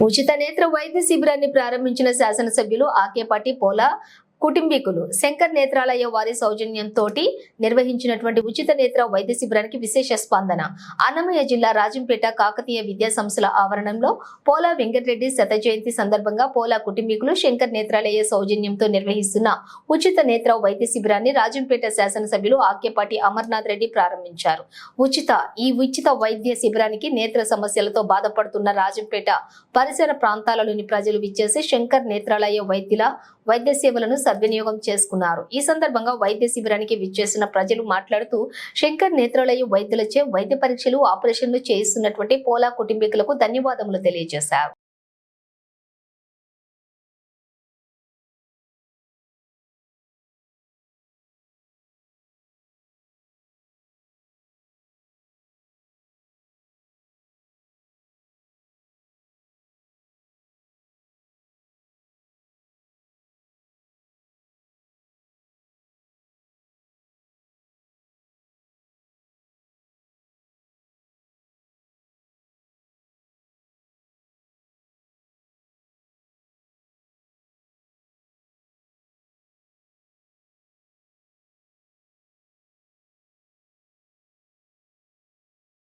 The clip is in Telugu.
ఉచిత నేత్ర వైద్య శిబిరాన్ని ప్రారంభించిన శాసనసభ్యులు ఆకేపాటి పోలా కుటుంబీకులు శంకర్ నేత్రాలయ వారి సౌజన్యంతో నిర్వహించినటువంటి ఉచిత నేత్ర వైద్య శిబిరానికి విశేష స్పందన. అన్నమయ్య జిల్లా రాజంపేట కాకతీయ విద్యా సంస్థల ఆవరణంలో పోలా వెంకటరెడ్డి శత జయంతి సందర్భంగా పోలా కుటుంబీకులు శంకర్ నేత్రాలయ సౌజన్యంతో నిర్వహిస్తున్న ఉచిత నేత్ర వైద్య శిబిరాన్ని రాజంపేట శాసనసభ్యులు ఆకేపాటి అమర్నాథ్ రెడ్డి ప్రారంభించారు. ఈ ఉచిత వైద్య శిబిరానికి నేత్ర సమస్యలతో బాధపడుతున్న రాజంపేట పరిసర ప్రాంతాలలోని ప్రజలు విచ్చేసి శంకర్ నేత్రాలయ వైద్య సేవలను సద్వినియోగం చేసుకున్నారు. ఈ సందర్భంగా వైద్య శిబిరానికి విచ్చేసిన ప్రజలు మాట్లాడుతూ శంకర్ నేత్రాలయ వైద్యులచే వైద్య పరీక్షలు, ఆపరేషన్లు చేయిస్తున్నటువంటి పోలా కుటుంబీకులకు ధన్యవాదములు తెలియజేశారు.